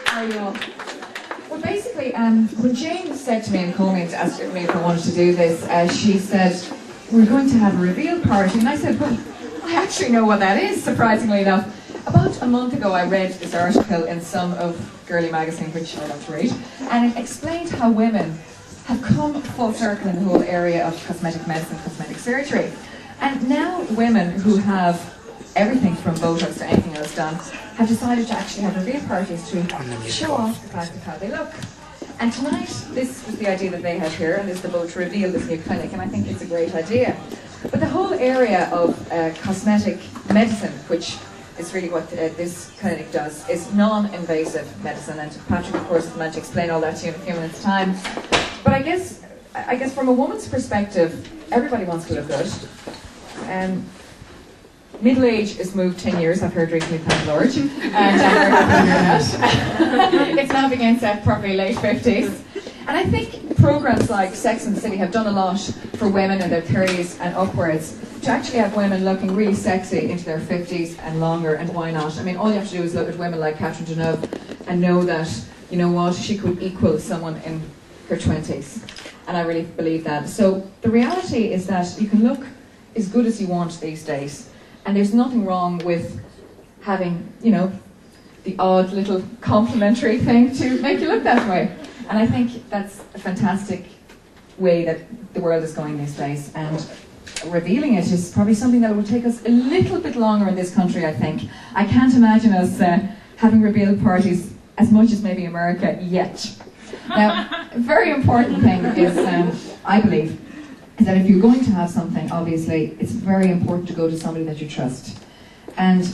How are you all? Well, basically, when Jane said to me and called me to ask me if I wanted to do this, she said, we're going to have a reveal party. And I said, well, I actually know what that is, surprisingly enough. About a month ago, I read this article in some of Girly magazine, which I love to read, and it explained how women have come full circle in the whole area of cosmetic medicine, cosmetic surgery. And now women who have everything from Botox to anything else done have decided to actually have reveal parties to show off the fact of how they look. And tonight, this was the idea that they had here, and this is the vote to reveal this new clinic, and I think it's a great idea. But the whole area of cosmetic medicine, which is really what this clinic does, is non-invasive medicine, and Patrick, of course, is meant to explain all that to you in a few minutes' time. But I guess from a woman's perspective, everybody wants to look good. Middle age is moved 10 years, I've heard recently, thank Lord. And I'm very happy to hear that. It's now being set properly late 50s. And I think programs like Sex and the City have done a lot for women in their 30s and upwards to actually have women looking really sexy into their 50s and longer, and why not? I mean, all you have to do is look at women like Catherine Deneuve and know that, you know what, she could equal someone in her 20s. And I really believe that. So the reality is that you can look as good as you want these days. And there's nothing wrong with having, you know, the odd little complimentary thing to make you look that way. And I think that's a fantastic way that the world is going these days. And revealing it is probably something that will take us a little bit longer in this country, I think. I can't imagine us having reveal parties as much as maybe America yet. Now, a very important thing is, I believe, is that if you're going to have something, obviously, it's very important to go to somebody that you trust. And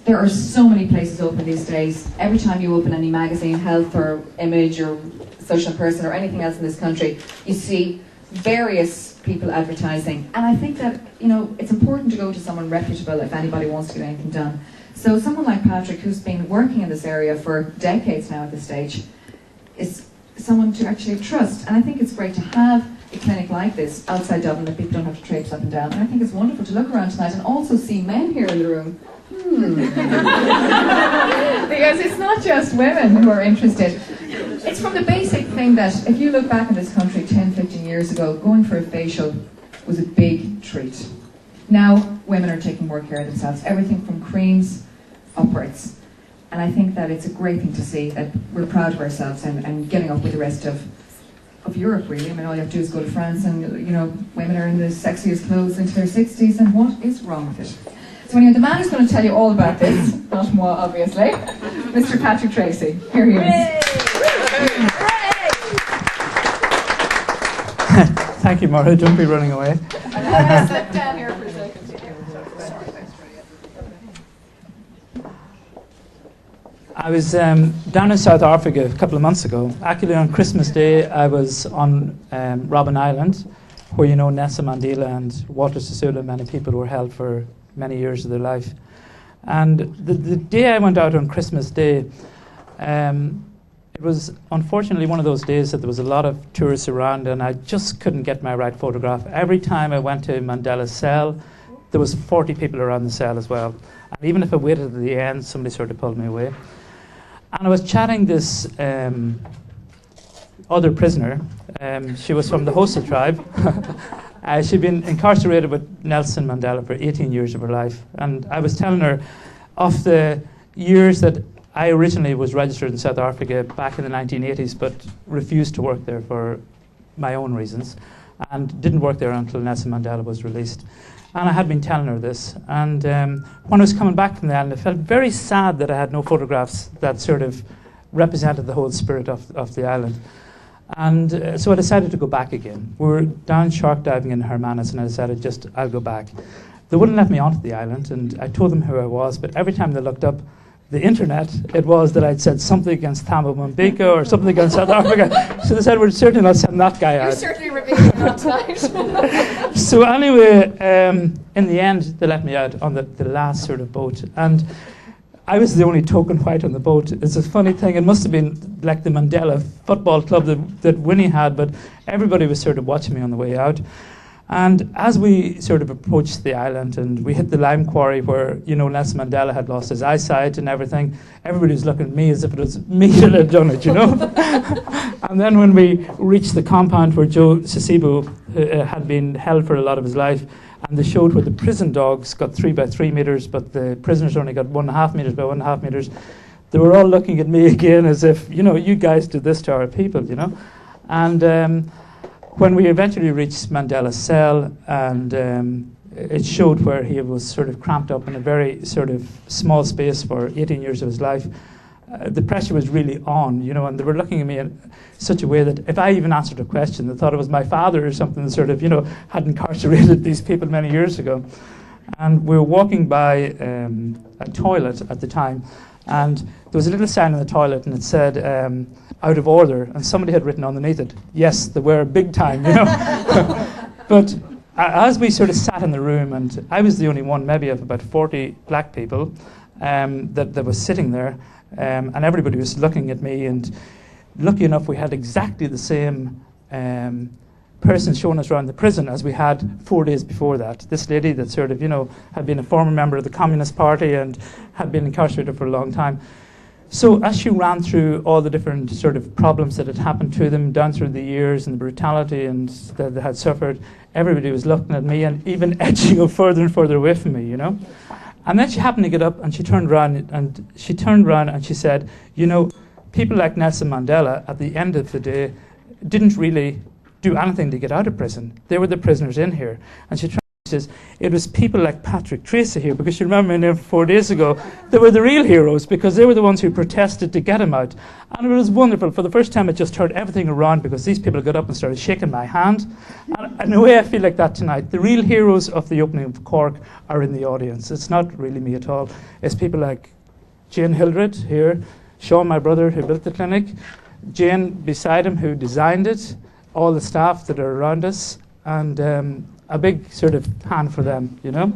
there are so many places open these days. Every time you open any magazine, Health or Image or Social Person or anything else in this country, you see various people advertising. And I think that, you know, it's important to go to someone reputable if anybody wants to get anything done. So someone like Patrick, who's been working in this area for decades now at this stage, is someone to actually trust. And I think it's great to have a clinic like this outside Dublin that people don't have to traipse up and down. And I think it's wonderful to look around tonight and also see men here in the room. Because it's not just women who are interested. It's from the basic thing that if you look back in this country 10, 15 years ago, going for a facial was a big treat. Now women are taking more care of themselves, everything from creams upwards. And I think that it's a great thing to see that we're proud of ourselves and getting up with the rest of Europe, really. I mean, all you have to do is go to France and, you know, women are in the sexiest clothes into their 60s, and what is wrong with it? So anyway, the man who's going to tell you all about this, not moi, obviously, Mr. Patrick Treacy. Here he is. Thank you, Maura. Don't be running away. I'm going to slip down here for a second. I was down in South Africa a couple of months ago. Actually, on Christmas Day, I was on Robben Island, where, you know, Nelson Mandela and Walter Sisulu, many people were held for many years of their life. And the day I went out on Christmas Day, it was unfortunately one of those days that there was a lot of tourists around, and I just couldn't get my right photograph. Every time I went to Mandela's cell, there was 40 people around the cell as well. And even if I waited at the end, somebody sort of pulled me away. And I was chatting this other prisoner. She was from the Hosa tribe. She'd been incarcerated with Nelson Mandela for 18 years of her life. And I was telling her of the years that I originally was registered in South Africa back in the 1980s, but refused to work there for my own reasons, and didn't work there until Nelson Mandela was released. And I had been telling her this. And when I was coming back from the island, I felt very sad that I had no photographs that sort of represented the whole spirit of the island. And so I decided to go back again. We were down shark diving in Hermanus, and I decided I'll go back. They wouldn't let me onto the island, and I told them who I was, but every time they looked up the internet, it was that I'd said something against Thabo Mbeke or something against South Africa. So they said, we're certainly not sending that guy out. You're certainly revealing that tonight. So anyway, in the end, they let me out on the last sort of boat. And I was the only token white on the boat. It's a funny thing. It must have been like the Mandela football club that Winnie had, but everybody was sort of watching me on the way out. And as we sort of approached the island and we hit the lime quarry where, you know, Nelson Mandela had lost his eyesight and everything, everybody was looking at me as if it was me that had done it, you know. And then when we reached the compound where Joe Sisibu had been held for a lot of his life, and they showed where the prison dogs got 3 by 3 meters, but the prisoners only got 1.5 meters by 1.5 meters, they were all looking at me again as if, you know, you guys did this to our people, you know. And when we eventually reached Mandela's cell, and it showed where he was sort of cramped up in a very sort of small space for 18 years of his life, the pressure was really on, you know, and they were looking at me in such a way that if I even answered a question, they thought it was my father or something that sort of, you know, had incarcerated these people many years ago. And we were walking by a toilet at the time, and there was a little sign in the toilet, and it said, out of order, and somebody had written underneath it, yes, they were big time, you know. But as we sort of sat in the room, and I was the only one, maybe of about 40 black people that was sitting there, and everybody was looking at me, and lucky enough we had exactly the same person showing us around the prison as we had 4 days before that. This lady that sort of, you know, had been a former member of the Communist Party and had been incarcerated for a long time. So as she ran through all the different sort of problems that had happened to them down through the years and the brutality and that they had suffered, everybody was looking at me and even edging up further and further away from me, you know. And then she happened to get up and she turned around and she said, you know, people like Nelson Mandela at the end of the day didn't really do anything to get out of prison. They were the prisoners in here. And she says, it was people like Treacy here, because you remember 4 days ago, they were the real heroes because they were the ones who protested to get him out. And it was wonderful. For the first time, it just turned everything around because these people got up and started shaking my hand. And in a way, I feel like that tonight. The real heroes of the opening of Cork are in the audience. It's not really me at all. It's people like Jane Hildred here, Sean, my brother, who built the clinic, Jane beside him, who designed it, all the staff that are around us, and a big sort of hand for them, you know.